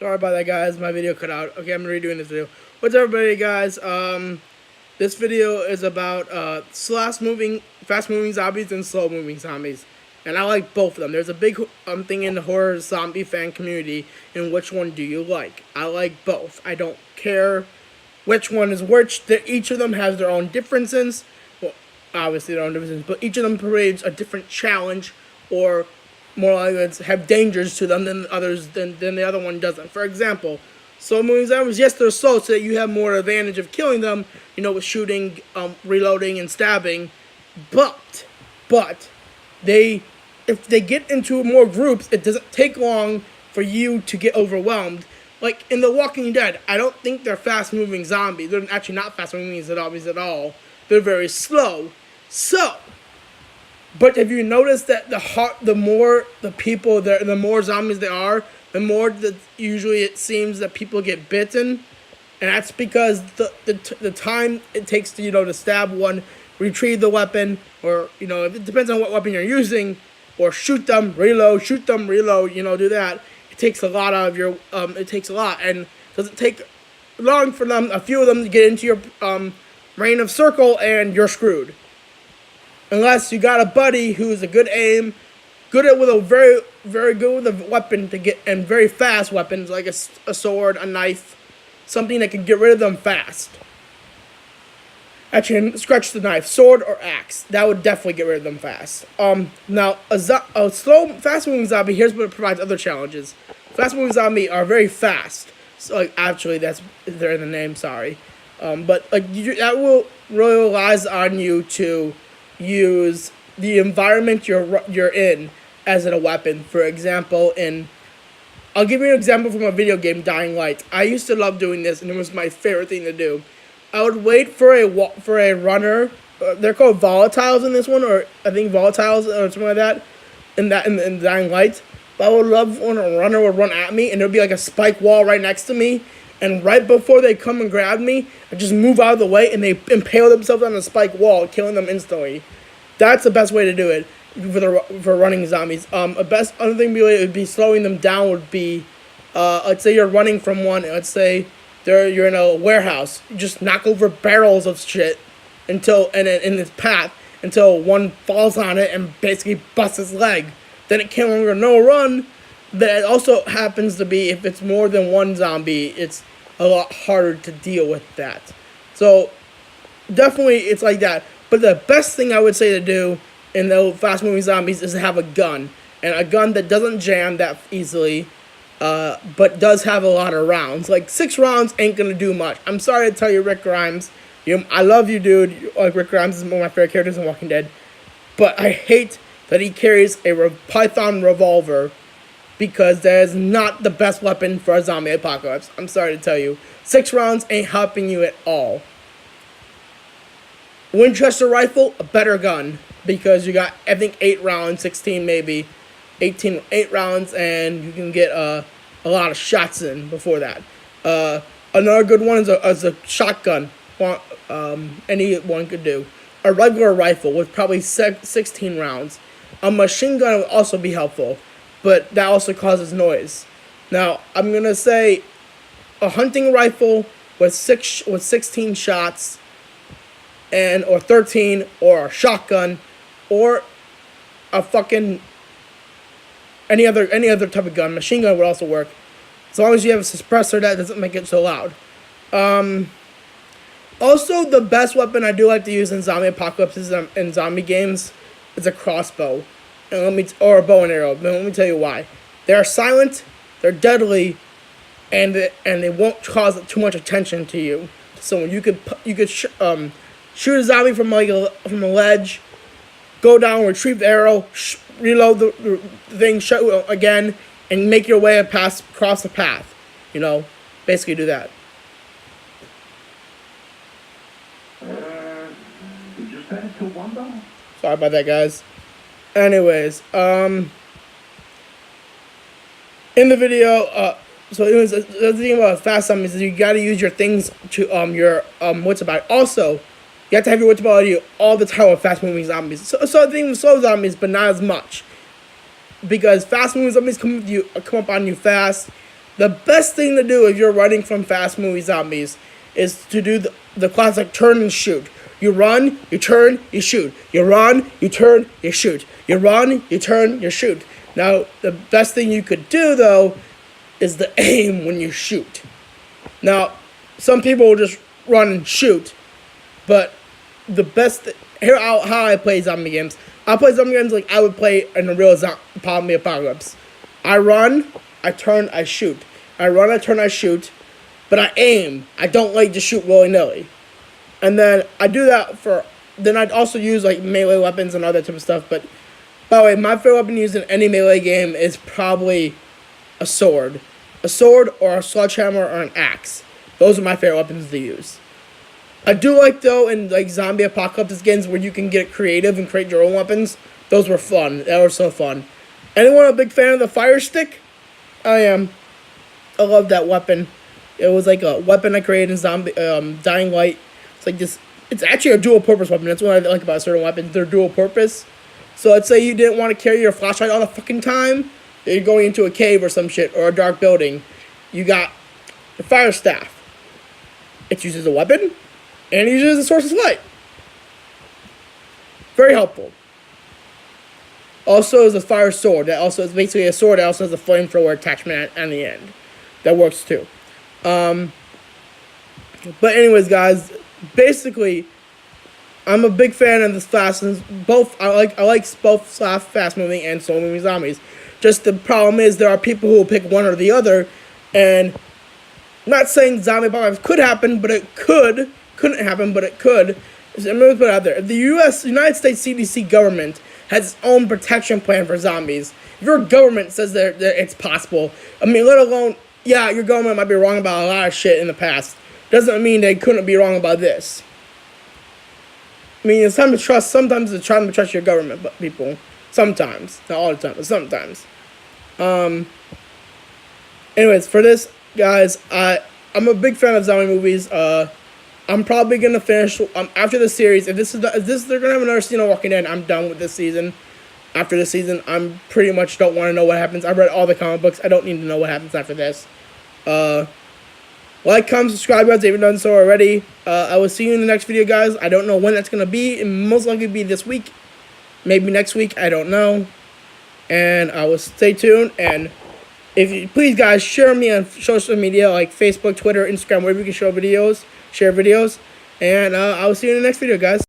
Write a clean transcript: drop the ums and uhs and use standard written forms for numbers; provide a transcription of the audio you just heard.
Sorry about that, guys. My video cut out. Okay, I'm redoing this video. What's up, everybody, guys? This video is about fast-moving zombies and slow-moving zombies, and I like both of them. There's a big thing in the horror zombie fan community. And which one do you like? I like both. I don't care which one is which. Each of them has their own differences. Well, obviously their own differences, but each of them provides a different challenge, or more like have dangers to them than others than the other one doesn't. For example, slow moving zombies, yes, they're slow, so that you have more advantage of killing them, with shooting, reloading, and stabbing. But if they get into more groups, it doesn't take long for you to get overwhelmed. Like in The Walking Dead, I don't think they're fast moving zombies. They're actually not fast moving zombies at all. They're very slow. But have you noticed that the more zombies there are, the more that usually it seems that people get bitten, and that's because the time it takes to to stab one, retrieve the weapon, or it depends on what weapon you're using, or shoot them, reload, do that. It takes a lot out of your it takes a lot, and does it take long for them, a few of them, to get into your rain of circle, and you're screwed. Unless you got a buddy who's a good aim, very good with a weapon to get, and very fast weapons like a sword, a knife, something that can get rid of them fast. Actually, scratch the knife, sword or axe. That would definitely get rid of them fast. Now a fast moving zombie. Here's what it provides other challenges. Fast moving zombie are very fast. So actually, they're in the name. Sorry, but that will really relies on you to use the environment you're in as a weapon. For example, I'll give you an example from a video game, Dying Light. I used to love doing this, and it was my favorite thing to do. I would wait for a runner. They're called volatiles in this one, or I think volatiles or something like that. In Dying Light, but I would love when a runner would run at me, and there would be like a spike wall right next to me. And right before they come and grab me, I just move out of the way, and they impale themselves on the spike wall, killing them instantly. That's the best way to do it for running zombies. Other thing would be slowing them down. Would be, let's say you're running from one. Let's say you're in a warehouse. You just knock over barrels of shit in this path until one falls on it and basically busts its leg. Then it can no longer run. That also happens to be, if it's more than one zombie, it's a lot harder to deal with that. So definitely it's like that. But the best thing I would say to do in the fast moving zombies is to have a gun. And a gun that doesn't jam that easily, but does have a lot of rounds. Like 6 rounds ain't gonna do much. I'm sorry to tell you, Rick Grimes. I love you, dude. Like, Rick Grimes is one of my favorite characters in Walking Dead. But I hate that he carries a Python revolver, because that is not the best weapon for a zombie apocalypse. I'm sorry to tell you. 6 rounds ain't helping you at all. Winchester rifle, a better gun, because you got, I think, 8 rounds, 16 maybe, 8 rounds, and you can get a lot of shots in before that. Another good one is a shotgun. Anyone could do. A regular rifle with probably 16 rounds. A machine gun would also be helpful, but that also causes noise. Now, I'm gonna say a hunting rifle with 16 shots, or 13, or a shotgun, or a fucking any other type of gun. Machine gun would also work, as long as you have a suppressor that doesn't make it so loud. Also, the best weapon I do like to use in zombie apocalypses in zombie games is a crossbow, or a bow and arrow. Let me tell you why. They're silent, they're deadly, and they won't cause too much attention to you. So you could shoot a zombie from a ledge, go down, retrieve the arrow, reload the thing, shoot again, and make your way across the path. Basically do that. We just passed to Wamba. Sorry about that, guys. Anyways, in the video, so it was the thing about fast zombies is you gotta use your things to your what's about. Also, you have to have your wits about you all the time with fast moving zombies. So the thing with slow zombies, but not as much, because fast moving zombies come up on you fast. The best thing to do if you're running from fast moving zombies is to do the classic turn and shoot. You run, you turn, you shoot. You run, you turn, you shoot. You run, you turn, you shoot. Now, the best thing you could do, though, is the aim when you shoot. Now, some people will just run and shoot, but the best... how I play zombie games. I play zombie games like I would play in a real zombie apocalypse. I run, I turn, I shoot. I run, I turn, I shoot. But I aim. I don't like to shoot willy-nilly. And then I do that for... Then I'd also use like melee weapons and all that type of stuff. But, by the way, my favorite weapon used in any melee game is probably a sword. A sword or a sledgehammer or an axe. Those are my favorite weapons to use. I do like, though, in like zombie apocalypse games where you can get creative and create your own weapons. Those were fun. That was so fun. Anyone a big fan of the fire stick? I am. I love that weapon. It was like a weapon I created in Dying Light. It's like this. It's actually a dual purpose weapon. That's what I like about certain weapons. They're dual purpose. So let's say you didn't want to carry your flashlight all the fucking time. You're going into a cave or some shit or a dark building. You got the fire staff. It uses a weapon. And it uses a source of light. Very helpful. Also is a fire sword. That also is basically a sword that also has a flamethrower attachment at the end. That works too. But anyways, guys, basically, I'm a big fan of this fast and both. I like both fast moving and slow moving zombies. Just the problem is there are people who will pick one or the other, and I'm not saying zombie apocalypse could happen, but it could. Couldn't happen, but it could. I'm going to put it out there. The United States CDC government has its own protection plan for zombies. If your government says that it's possible, I mean, let alone, yeah, your government might be wrong about a lot of shit in the past. Doesn't mean they couldn't be wrong about this. I mean, it's time to trust. Sometimes it's time to trust your government, but people. Sometimes, not all the time, but sometimes. Anyways, for this, guys, I'm a big fan of zombie movies. I'm probably gonna finish after the series. If they're gonna have another season of Walking Dead, I'm done with this season. After this season, I'm pretty much don't want to know what happens. I've read all the comic books. I don't need to know what happens after this. Like, comment, subscribe, guys, if you haven't done so already. I will see you in the next video, guys. I don't know when that's gonna be. It most likely be this week, maybe next week. I don't know. And I will stay tuned. And if you please, guys, share me on social media like Facebook, Twitter, Instagram, wherever you can share videos. And I will see you in the next video, guys.